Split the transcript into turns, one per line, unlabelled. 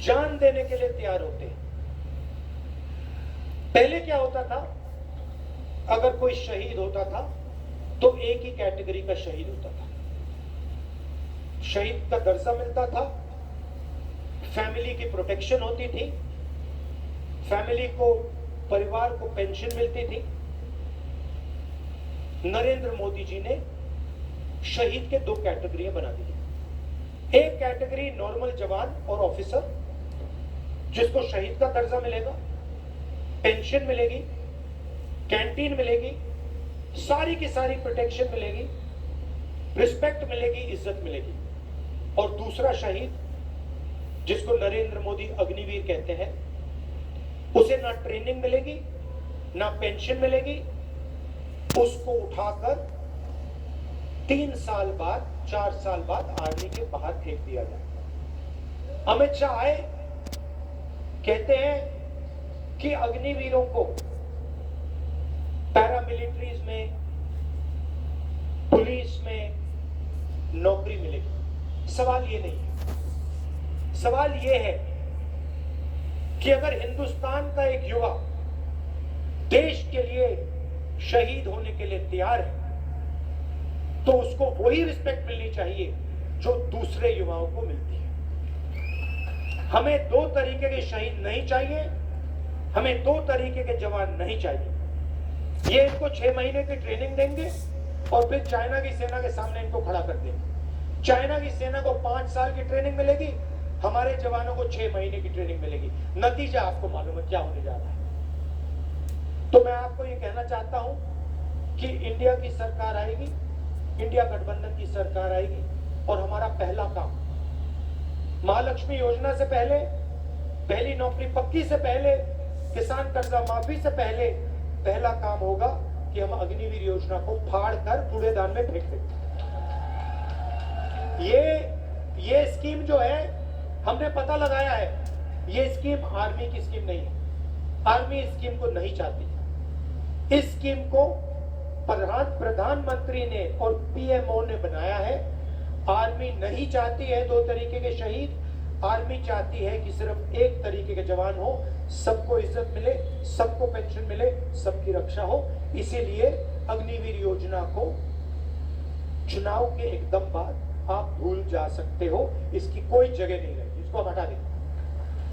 जान देने के लिए तैयार होते हैं। पहले क्या होता था, अगर कोई शहीद होता था तो एक ही कैटेगरी का शहीद होता था। शहीद का दर्जा मिलता था, फैमिली की प्रोटेक्शन होती थी, फैमिली को, परिवार को पेंशन मिलती थी। नरेंद्र मोदी जी ने शहीद के दो कैटेगरियां बना दी। एक कैटेगरी नॉर्मल जवान और ऑफिसर, जिसको शहीद का दर्जा मिलेगा, पेंशन मिलेगी, कैंटीन मिलेगी, सारी की सारी प्रोटेक्शन मिलेगी, रिस्पेक्ट मिलेगी, इज्जत मिलेगी। और दूसरा शहीद, जिसको नरेंद्र मोदी अग्निवीर कहते हैं, उसे ना ट्रेनिंग मिलेगी, ना पेंशन मिलेगी, उसको उठाकर 3 साल बाद, 4 साल बाद आर्मी के बाहर फेंक दिया जाए। अमित शाह आए, कहते हैं कि अग्निवीरों को पैरामिलिट्रीज में, पुलिस में नौकरी मिलेगी। सवाल ये नहीं है, सवाल ये है कि अगर हिंदुस्तान का एक युवा देश के लिए शहीद होने के लिए तैयार है, तो उसको वही रिस्पेक्ट मिलनी चाहिए जो दूसरे युवाओं को मिलती है। हमें दो तरीके के शहीद नहीं चाहिए, हमें दो तरीके के जवान नहीं चाहिए। ये इनको 6 महीने की ट्रेनिंग देंगे और फिर चाइना की सेना के सामने इनको खड़ा कर देंगे। चाइना की सेना को 5 साल की ट्रेनिंग मिलेगी, हमारे जवानों को 6 महीने की ट्रेनिंग मिलेगी। नतीजा आपको मालूम है क्या होने जा रहा है। तो मैं आपको ये कहना चाहता हूं कि इंडिया की सरकार आएगी, इंडिया गठबंधन की सरकार आएगी, और हमारा पहला काम, महालक्ष्मी योजना से पहले, पहली नौकरी पक्की से पहले, किसान कर्जा माफी से पहले, पहला काम होगा कि हम अग्निवीर योजना को फाड़ कर कूड़ेदान में फेंक दें। ये स्कीम जो है, हमने पता लगाया है, ये स्कीम आर्मी की स्कीम नहीं है। आर्मी इस स्कीम को नहीं चाहती। इस स्कीम को प्रधानमंत्री ने और पीएमओ ने बनाया है। आर्मी नहीं चाहती है 2 तरीके के शहीद, आर्मी चाहती है कि सिर्फ एक तरीके के जवान हो, सबको इज्जत मिले, सबको पेंशन मिले, सबकी रक्षा हो। इसीलिए अग्निवीर योजना को चुनाव के एकदम बाद आप भूल जा सकते हो, इसकी कोई जगह नहीं रहेगी, इसको हम हटा देंगे।